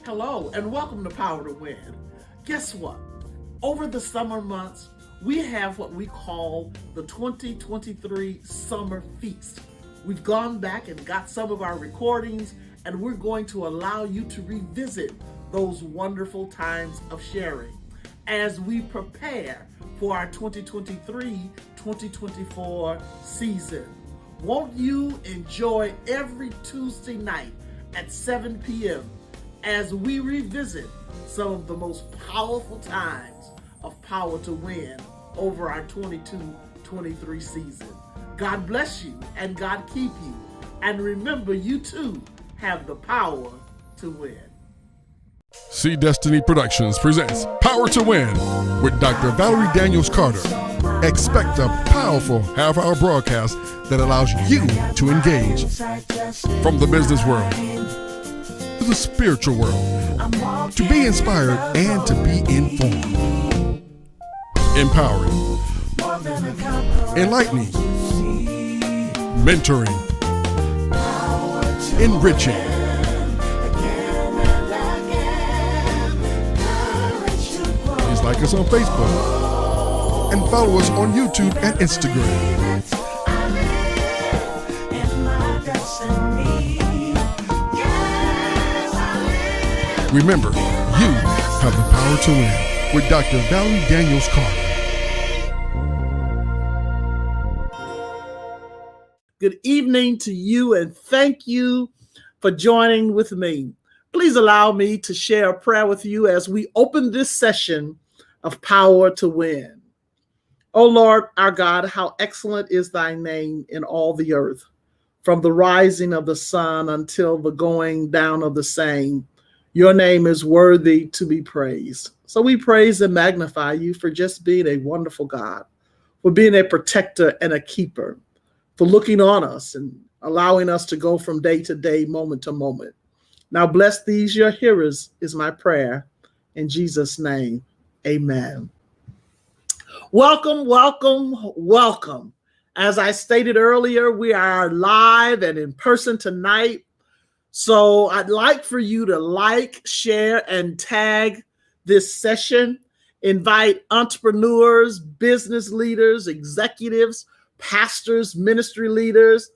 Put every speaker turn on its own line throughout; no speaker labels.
Hello, and welcome to Power to Win. Guess what? Over the summer months, we have what we call the 2023 Summer Feast. We've gone back and got some of our recordings, and we're going to allow you to revisit those wonderful times of sharing as we prepare for our 2023-2024 season. Won't you enjoy every Tuesday night at 7 p.m. as we revisit some of the most powerful times of Power to Win over our 22-23 season. God bless you and God keep you. And remember, you too have the power to win.
See Destiny Productions presents Power to Win with Dr. Valerie Daniels Carter. Expect a powerful half-hour broadcast that allows you to engage from the business world to the spiritual world, to be inspired and to be informed, empowering, enlightening, mentoring, enriching. Please like us on Facebook and follow us on YouTube and Instagram. Remember, you have the power to win with Dr. Valerie Daniels Carter.
Good evening to you, and thank you for joining with me. Please allow me to share a prayer with you as we open this session of Power to Win. O Lord, our God, how excellent is thy name in all the earth, from the rising of the sun until the going down of the same. Your name is worthy to be praised. So we praise and magnify you for just being a wonderful God, for being a protector and a keeper, for looking on us and allowing us to go from day to day, moment to moment. Now bless these your hearers is my prayer. In Jesus' name, amen. Welcome, welcome, welcome. As I stated earlier, we are live and in person tonight. So I'd like for you to like, share, and tag this session. Invite entrepreneurs, business leaders, executives, pastors, ministry leaders,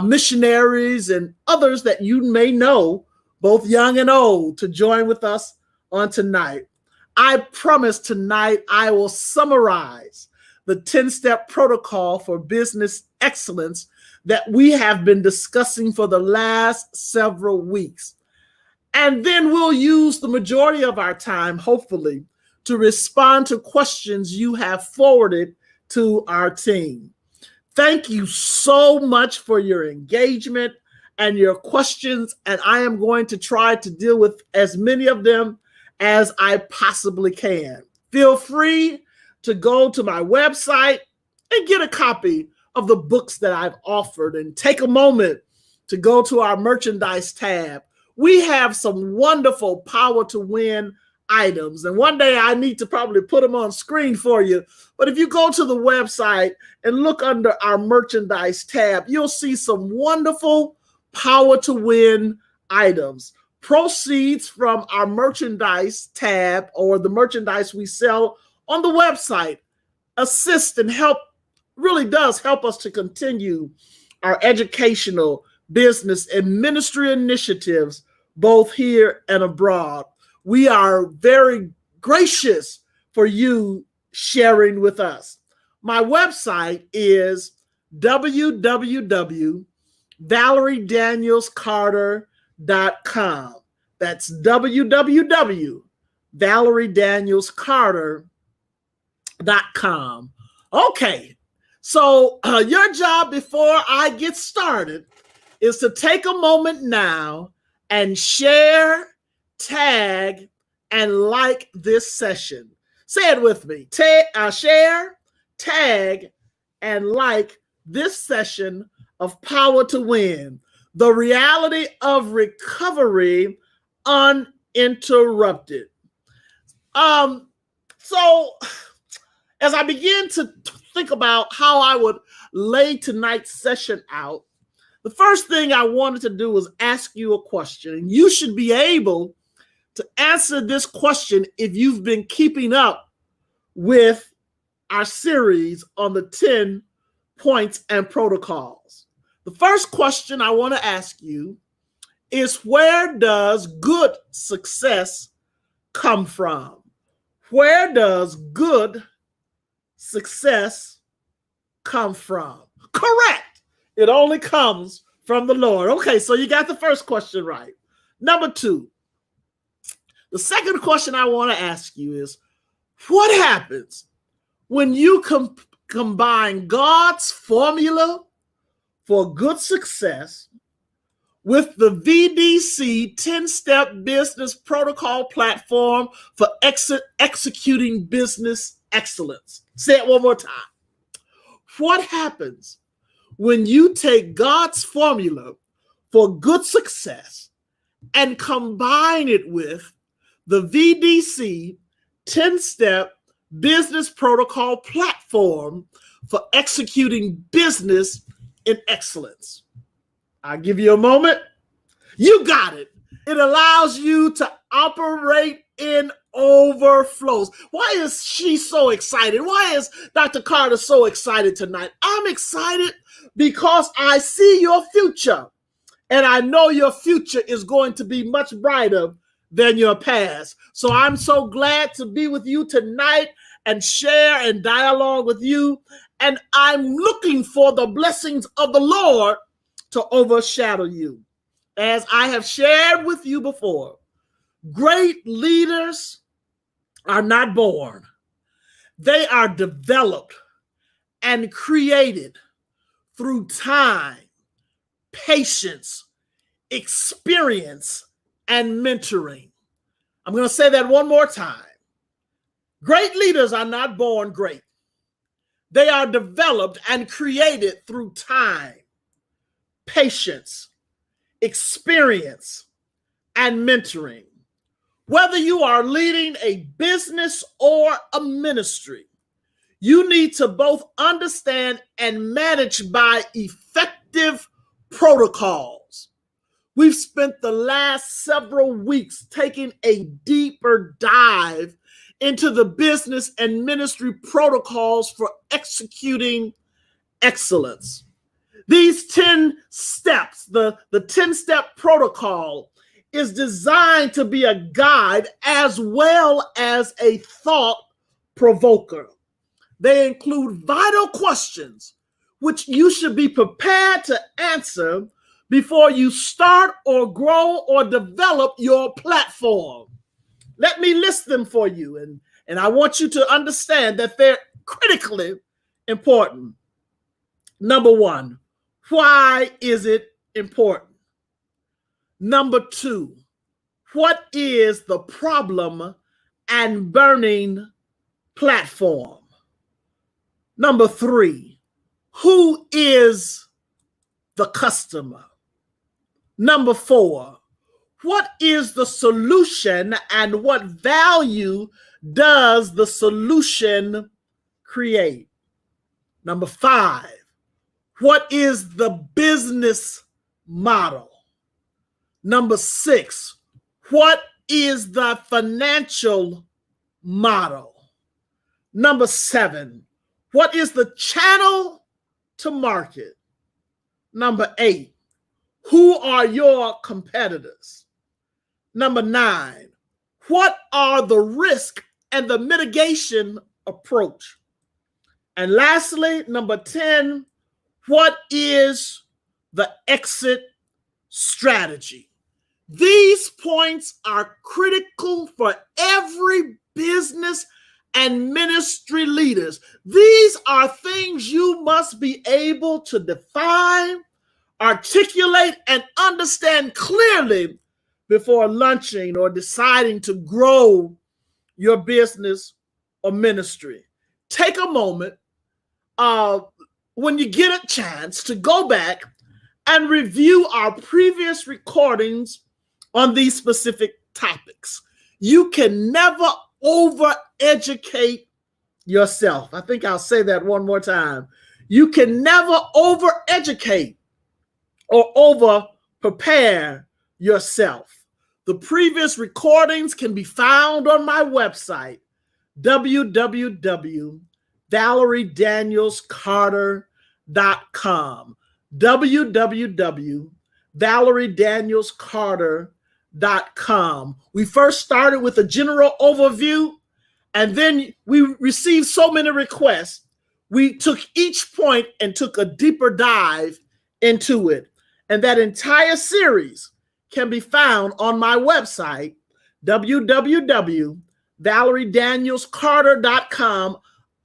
missionaries, and others that you may know, both young and old, to join with us on tonight. I promise tonight I will summarize the 10-step protocol for business excellence that we have been discussing for the last several weeks. And then we'll use the majority of our time, hopefully, to respond to questions you have forwarded to our team. Thank you so much for your engagement and your questions, and I am going to try to deal with as many of them as I possibly can. Feel free to go to my website and get a copy of the books that I've offered, and take a moment to go to our merchandise tab. We have some wonderful Power to Win items, and one day I need to probably put them on screen for you. But if you go to the website and look under our merchandise tab, you'll see some wonderful Power to Win items. Proceeds from our merchandise tab, or the merchandise we sell on the website, assist and help, really does help us to continue our educational, business, and ministry initiatives, both here and abroad. We are very gracious for you sharing with us. My website is www.valeriedanielscarter.com. That's www.valeriedanielscarter.com. Okay. So your job before I get started is to take a moment now and share, tag, and like this session. Say it with me. Share, tag, and like this session of Power to Win, the reality of recovery uninterrupted. So as I begin to think about how I would lay tonight's session out, The first thing I wanted to do was ask you a question, and you should be able to answer this question if you've been keeping up with our series on the 10 points and protocols. The first question I want to ask you is, where does good success come from? Where does good success come from? Correct. It only comes from the Lord. Okay, so you got the first question right. Number 2, the second question I want to ask you is, what happens when you combine God's formula for good success with the VDC 10-step business protocol platform for executing business excellence? Say it one more time. What happens when you take God's formula for good success and combine it with the VDC 10-step business protocol platform for executing business in excellence? I'll give you a moment. You got it. It allows you to operate in overflows. Why is she so excited? Why is Dr. Carter so excited tonight? I'm excited because I see your future, and I know your future is going to be much brighter than your past. So I'm so glad to be with you tonight and share and dialogue with you. And I'm looking for the blessings of the Lord to overshadow you. As I have shared with you before, great leaders are not born. They are developed and created through time, patience, experience, and mentoring. I'm going to say that one more time. Great leaders are not born great. They are developed and created through time, patience, experience, and mentoring. Whether you are leading a business or a ministry, you need to both understand and manage by effective protocols. We've spent the last several weeks taking a deeper dive into the business and ministry protocols for executing excellence. These 10 steps, the 10-step protocol, is designed to be a guide as well as a thought provoker. They include vital questions which you should be prepared to answer before you start or grow or develop your platform. Let me list them for you, and I want you to understand that they're critically important. Number 1, why is it important? Number 2, what is the problem and burning platform? Number 3, who is the customer? Number 4, what is the solution and what value does the solution create? Number 5, what is the business model? Number 6, what is the financial model? Number 7, what is the channel to market? Number 8, who are your competitors? Number 9, what are the risk and the mitigation approach? And lastly, number 10, what is the exit strategy? These points are critical for every business and ministry leaders. These are things you must be able to define, articulate, and understand clearly before launching or deciding to grow your business or ministry. Take a moment when you get a chance to go back and review our previous recordings on these specific topics. You can never over-educate yourself. I think I'll say that one more time. You can never over-educate or over prepare yourself. The previous recordings can be found on my website, www.valeriedanielscarter.com. www.valeriedanielscarter.com. We first started with a general overview, and then we received so many requests. We took each point and took a deeper dive into it. And that entire series can be found on my website, www.valeriedanielscarter.com,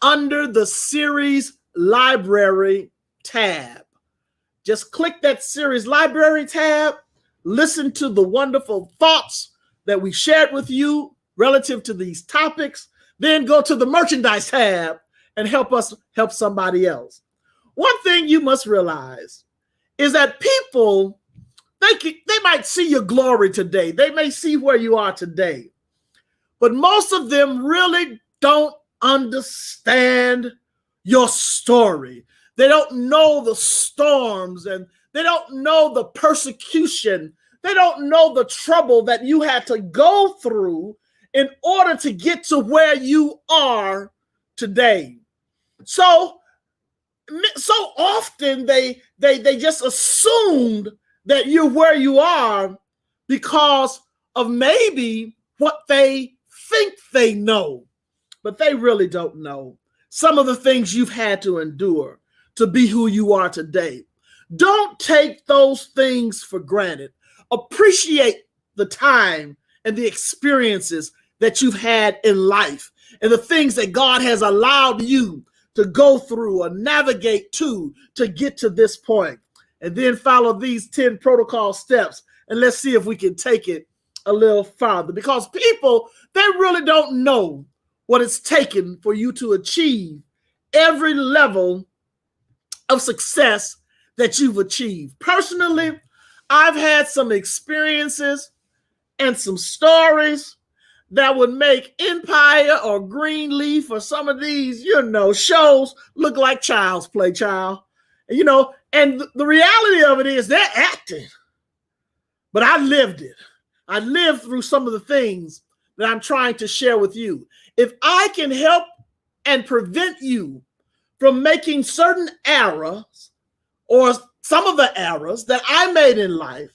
under the series library tab. Just click that series library tab, listen to the wonderful thoughts that we shared with you relative to these topics, then go to the merchandise tab and help somebody else. One thing you must realize is that people, they might see your glory today. They may see where you are today. But most of them really don't understand your story. They don't know the storms, and they don't know the persecution. They don't know the trouble that you had to go through in order to get to where you are today. So often they just assumed that you're where you are because of maybe what they think they know, but they really don't know some of the things you've had to endure to be who you are today. Don't take those things for granted. Appreciate the time and the experiences that you've had in life and the things that God has allowed you to go through or navigate to get to this point. And then follow these 10 protocol steps, and let's see if we can take it a little farther. Because people, they really don't know what it's taken for you to achieve every level of success that you've achieved. Personally, I've had some experiences and some stories that would make Empire or Greenleaf or some of these, shows look like child's play, child. And the reality of it is they're acting. But I lived it. I lived through some of the things that I'm trying to share with you. If I can help and prevent you from making certain errors or some of the errors that I made in life,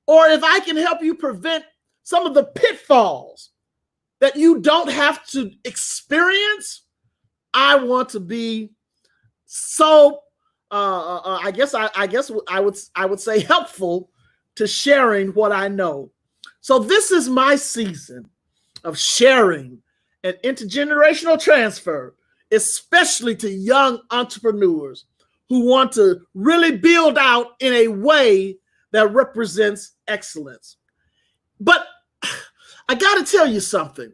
or if I can help you prevent some of the pitfalls that you don't have to experience, I want to be so I would say helpful to sharing what I know. So this is my season of sharing and intergenerational transfer, especially to young entrepreneurs who want to really build out in a way that represents excellence. But I got to tell you something.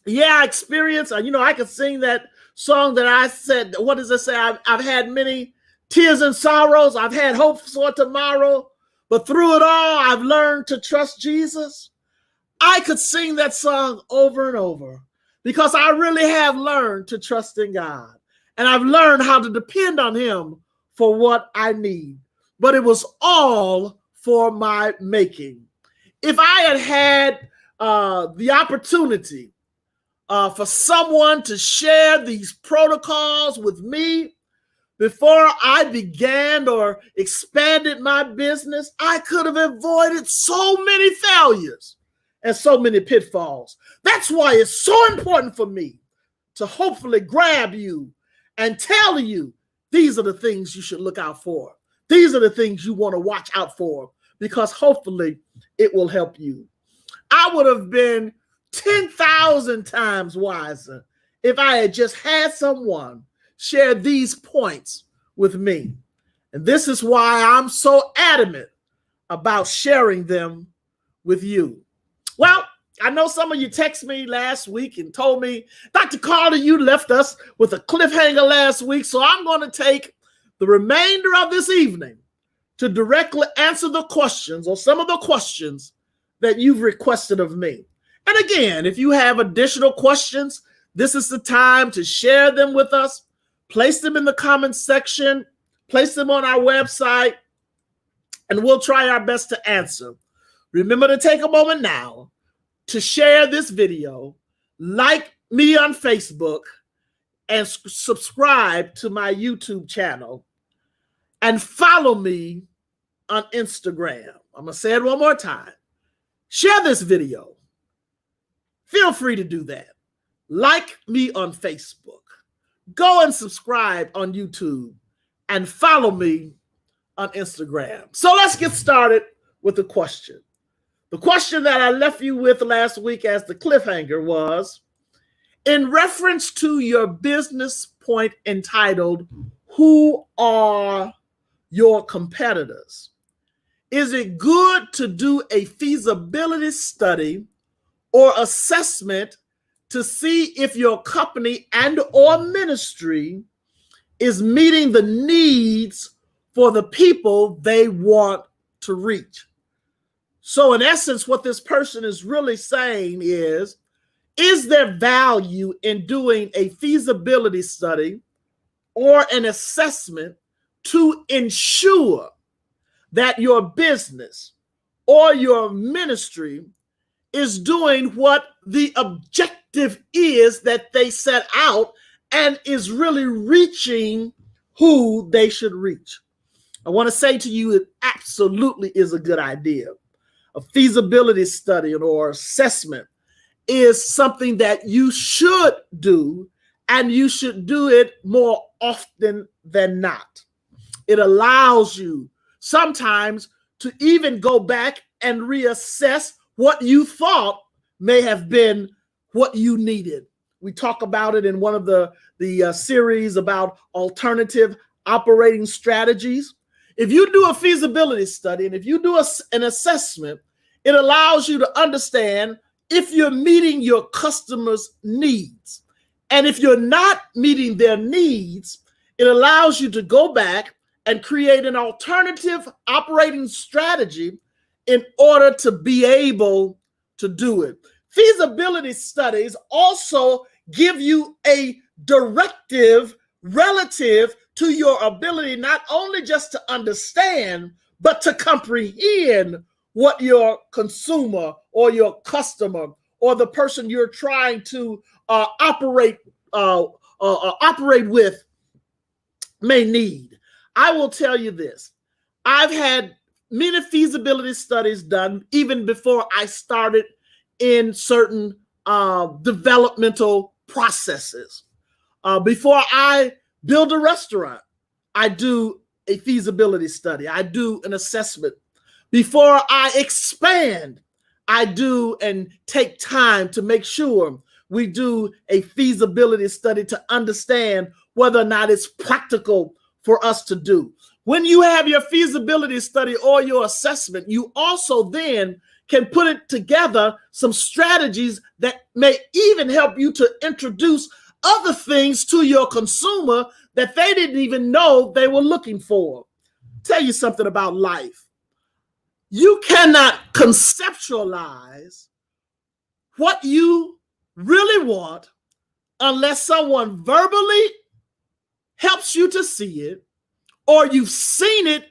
Yeah, experience. I could sing that song that I said. What does it say? I've had many tears and sorrows. I've had hopes for tomorrow. But through it all, I've learned to trust Jesus. I could sing that song over and over because I really have learned to trust in God. And I've learned how to depend on him for what I need. But it was all for my making. If I had the opportunity for someone to share these protocols with me before I began or expanded my business, I could have avoided so many failures and so many pitfalls. That's why it's so important for me to hopefully grab you and tell you these are the things you should look out for. These are the things you want to watch out for, because hopefully it will help you. I would have been 10,000 times wiser if I had just had someone share these points with me. And this is why I'm so adamant about sharing them with you. Well, I know some of you texted me last week and told me, Dr. Carter, you left us with a cliffhanger last week, so I'm going to take the remainder of this evening to directly answer the questions or some of the questions that you've requested of me. And again, if you have additional questions, this is the time to share them with us. Place them in the comments section. Place them on our website. and we'll try our best to answer. Remember to take a moment now to share this video, like me on Facebook, and subscribe to my YouTube channel, and follow me on Instagram. I'm going to say it one more time. Share this video. Feel free to do that. Like me on Facebook. Go and subscribe on YouTube and follow me on Instagram. So let's get started with the question. The question that I left you with last week as the cliffhanger was, in reference to your business point entitled, "Who are your competitors?" Is it good to do a feasibility study or assessment to see if your company and or ministry is meeting the needs for the people they want to reach? So in essence, what this person is really saying is there value in doing a feasibility study or an assessment to ensure that your business or your ministry is doing what the objective is that they set out and is really reaching who they should reach? I want to say to you, it absolutely is a good idea. A feasibility study or assessment is something that you should do, and you should do it more often than not. It allows you sometimes to even go back and reassess what you thought may have been what you needed. We talk about it in one of the series about alternative operating strategies. If you do a feasibility study and if you do an assessment, it allows you to understand if you're meeting your customers' needs. And if you're not meeting their needs, it allows you to go back and create an alternative operating strategy in order to be able to do it. Feasibility studies also give you a directive relative to your ability not only just to understand, but to comprehend what your consumer or your customer or the person you're trying to operate with may need. I will tell you this. I've had many feasibility studies done even before I started in certain developmental processes. Before I build a restaurant, I do a feasibility study. I do an assessment. Before I expand, I do and take time to make sure we do a feasibility study to understand whether or not it's practical for us to do. When you have your feasibility study or your assessment, you also then can put it together some strategies that may even help you to introduce other things to your consumer that they didn't even know they were looking for. Tell you something about life. You cannot conceptualize what you really want unless someone verbally helps you to see it or you've seen it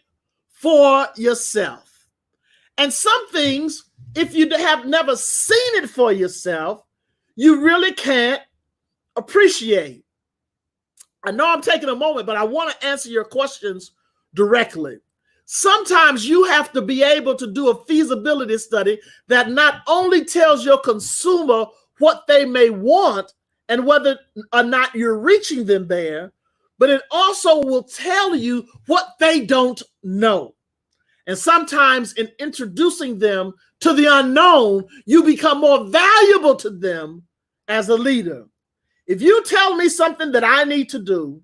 for yourself. And some things, if you have never seen it for yourself, you really can't appreciate. I know I'm taking a moment, but I want to answer your questions directly. Sometimes you have to be able to do a feasibility study that not only tells your consumer what they may want and whether or not you're reaching them there, but it also will tell you what they don't know. And sometimes in introducing them to the unknown, you become more valuable to them as a leader. If you tell me something that I need to do,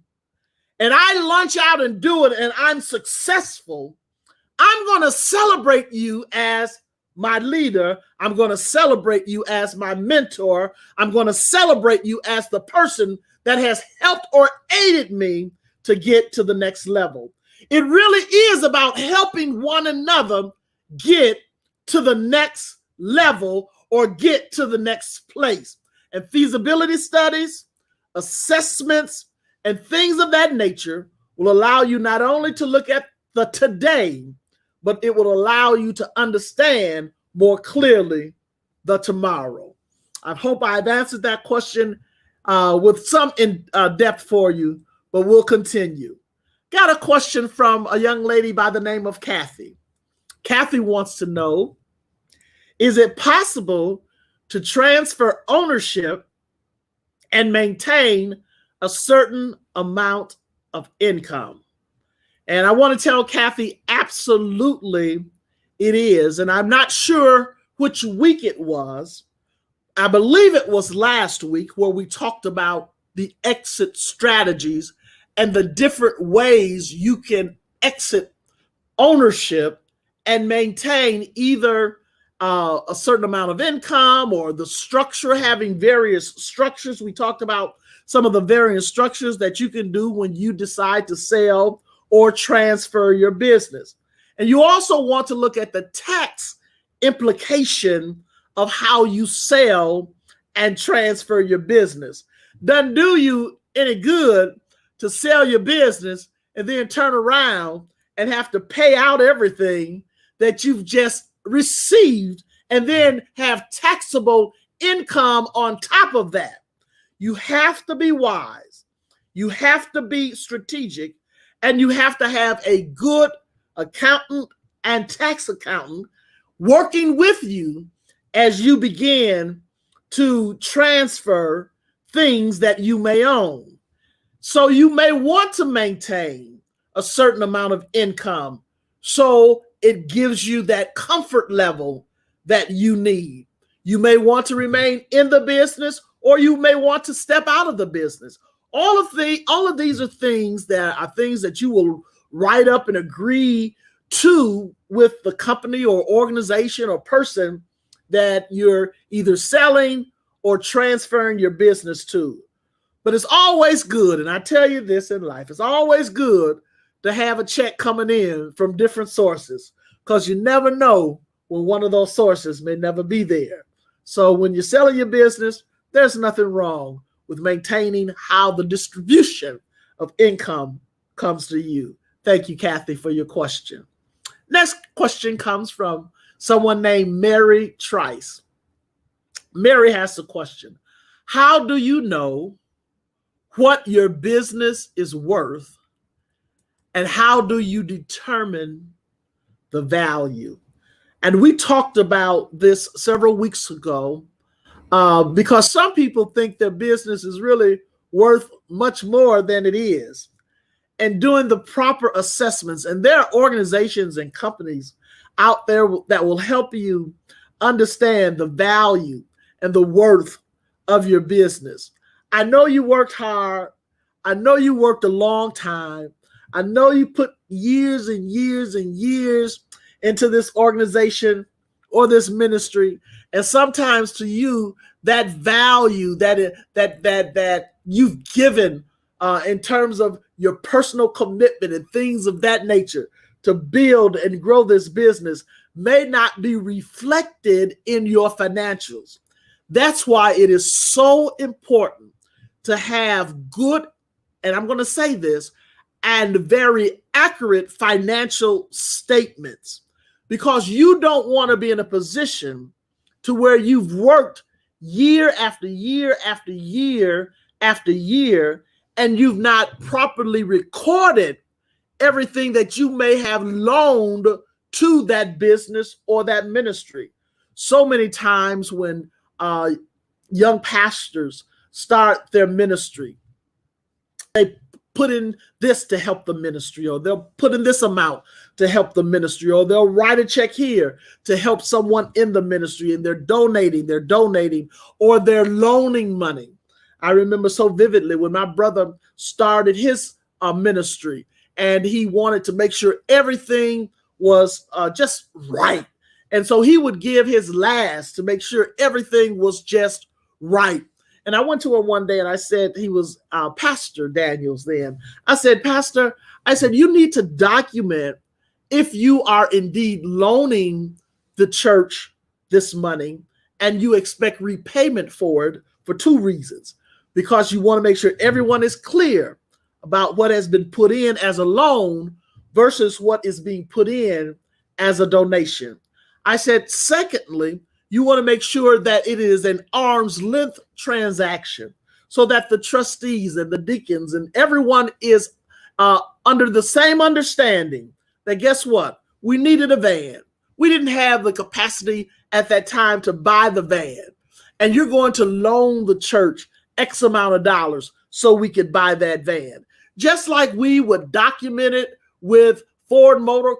and I launch out and do it, and I'm successful, I'm going to celebrate you as my leader. I'm going to celebrate you as my mentor. I'm going to celebrate you as the person that has helped or aided me to get to the next level. It really is about helping one another get to the next level or get to the next place. And feasibility studies, assessments, and things of that nature will allow you not only to look at the today, but it will allow you to understand more clearly the tomorrow. I hope I've answered that question with some depth for you, but we'll continue. Got a question from a young lady by the name of Kathy. Kathy wants to know, is it possible to transfer ownership and maintain a certain amount of income? And I want to tell Kathy, absolutely it is. And I'm not sure which week it was. I believe it was last week where we talked about the exit strategies and the different ways you can exit ownership and maintain either a certain amount of income or the structure, having various structures. We talked about some of the various structures that you can do when you decide to sell or transfer your business. And you also want to look at the tax implication of how you sell and transfer your business. Doesn't do you any good to sell your business and then turn around and have to pay out everything that you've just received and then have taxable income on top of that. You have to be wise. You have to be strategic, and you have to have a good accountant and tax accountant working with you as you begin to transfer things that you may own. So you may want to maintain a certain amount of income so it gives you that comfort level that you need. You may want to remain in the business, or you may want to step out of the business. All of these are things that you will write up and agree to with the company or organization or person that you're either selling or transferring your business to. But it's always good, and I tell you this in life, it's always good to have a check coming in from different sources, because you never know when one of those sources may never be there. So when you're selling your business, there's nothing wrong with maintaining how the distribution of income comes to you. Thank you, Kathy, for your question. Next question comes from someone named Mary Trice. Mary has a question. How do you know what your business is worth, and how do you determine the value? And we talked about this several weeks ago because some people think their business is really worth much more than it is. And doing the proper assessments, and there are organizations and companies out there that will help you understand the value and the worth of your business. I know you worked hard. I know you worked a long time. I know you put years and years and years into this organization or this ministry. And sometimes to you, that value that you've given in terms of your personal commitment and things of that nature to build and grow this business may not be reflected in your financials. That's why it is so important to have good, and I'm going to say this, and very accurate financial statements, because you don't want to be in a position to where you've worked year after year after year after year, and you've not properly recorded everything that you may have loaned to that business or that ministry. So many times when young pastors start their ministry, they put in this to help the ministry, or they'll put in this amount to help the ministry, or they'll write a check here to help someone in the ministry, and they're donating, or they're loaning money. I remember so vividly when my brother started his ministry, and he wanted to make sure everything was just right. And so he would give his last to make sure everything was just right. And I went to him one day and I said, he was Pastor Daniels then. I said, Pastor, you need to document if you are indeed loaning the church this money and you expect repayment for it for two reasons. Because you want to make sure everyone is clear about what has been put in as a loan versus what is being put in as a donation. I said, secondly, you want to make sure that it is an arm's length transaction so that the trustees and the deacons and everyone is under the same understanding that guess what? We needed a van. We didn't have the capacity at that time to buy the van. And you're going to loan the church X amount of dollars so we could buy that van. Just like we would document it with Ford Motor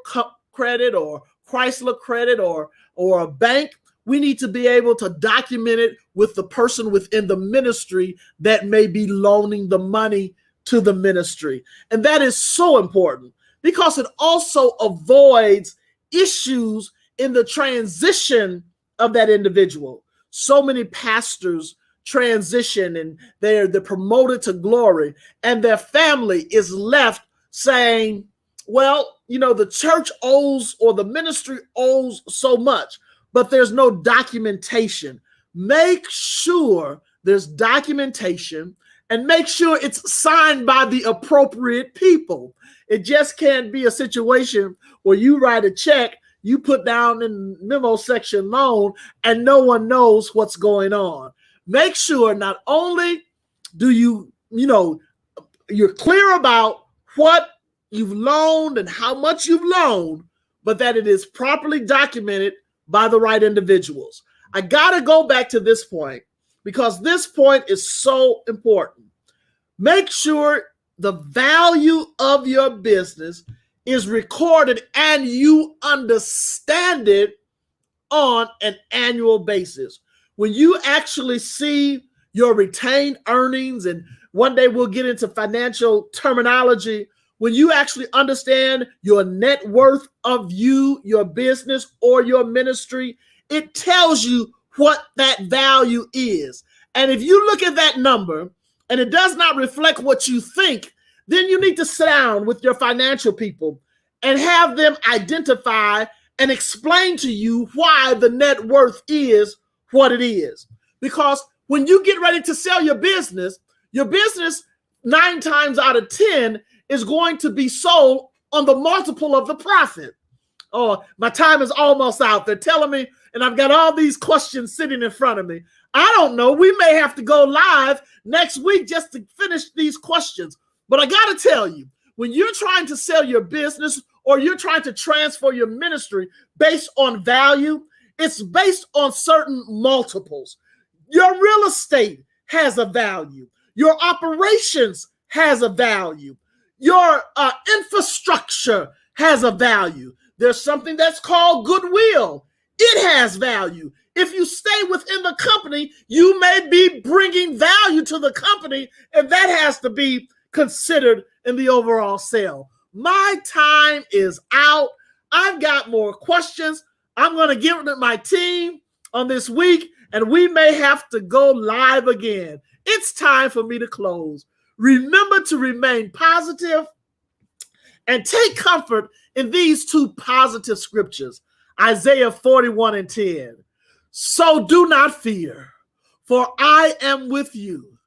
Credit or Chrysler Credit or a bank, we need to be able to document it with the person within the ministry that may be loaning the money to the ministry. And that is so important because it also avoids issues in the transition of that individual. So many pastors transition and they're promoted to glory, and their family is left saying, well, the church owes or the ministry owes so much, but there's no documentation. Make sure there's documentation and make sure it's signed by the appropriate people. It just can't be a situation where you write a check, you put down in memo section loan, and no one knows what's going on. Make sure not only do you're clear about what you've loaned and how much you've loaned, but that it is properly documented by the right individuals. I got to go back to this point because this point is so important. Make sure the value of your business is recorded and you understand it on an annual basis. When you actually see your retained earnings, and one day we'll get into financial terminology, when you actually understand your net worth of your business or your ministry, it tells you what that value is. And if you look at that number and it does not reflect what you think, then you need to sit down with your financial people and have them identify and explain to you why the net worth is what it is. Because when you get ready to sell your business 9 times out of 10 is going to be sold on the multiple of the profit. Oh, my time is almost out. They're telling me, and I've got all these questions sitting in front of me. I don't know. We may have to go live next week just to finish these questions. But I got to tell you, when you're trying to sell your business or you're trying to transfer your ministry based on value, it's based on certain multiples. Your real estate has a value. Your operations has a value. Your infrastructure has a value. There's something that's called goodwill. It has value. If you stay within the company, you may be bringing value to the company, and that has to be considered in the overall sale. My time is out. I've got more questions. I'm going to give it to my team on this week, and we may have to go live again. It's time for me to close. Remember to remain positive and take comfort in these 2 positive scriptures, Isaiah 41:10. So do not fear, for I am with you.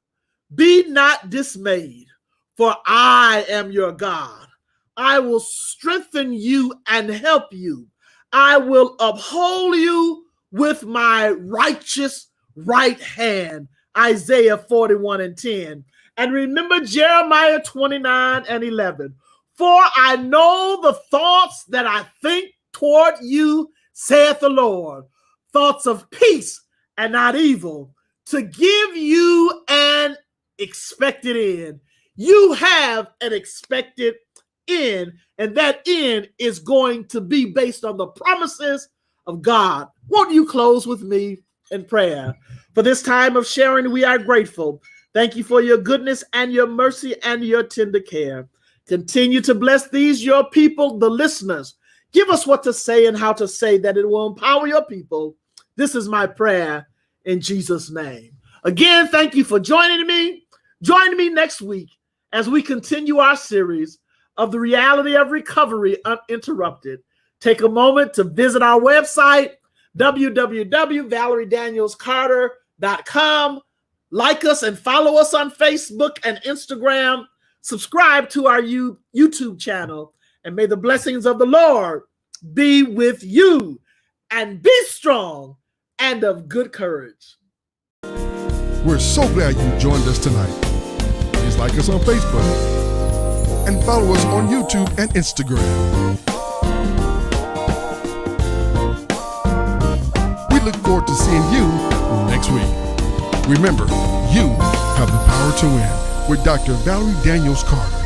Be not dismayed, for I am your God. I will strengthen you and help you. I will uphold you with my righteous right hand. Isaiah 41:10. And remember Jeremiah 29:11. For I know the thoughts that I think toward you, saith the Lord, thoughts of peace and not evil, to give you an expected end. You have an expected end, and that end is going to be based on the promises of God. Won't you close with me in prayer? For this time of sharing, we are grateful. Thank you for your goodness and your mercy and your tender care. Continue to bless these, your people, the listeners. Give us what to say and how to say that it will empower your people. This is my prayer in Jesus' name. Again, thank you for joining me. Join me next week as we continue our series of the reality of recovery uninterrupted. Take a moment to visit our website, www.valeriedanielscarter.com. Like us and follow us on Facebook and Instagram. Subscribe to our YouTube channel, and may the blessings of the Lord be with you, and be strong and of good courage.
We're so glad you joined us tonight. Please like us on Facebook and follow us on YouTube and Instagram. We look forward to seeing you next week. Remember, you have the power to win with Dr. Valerie Daniels Carter.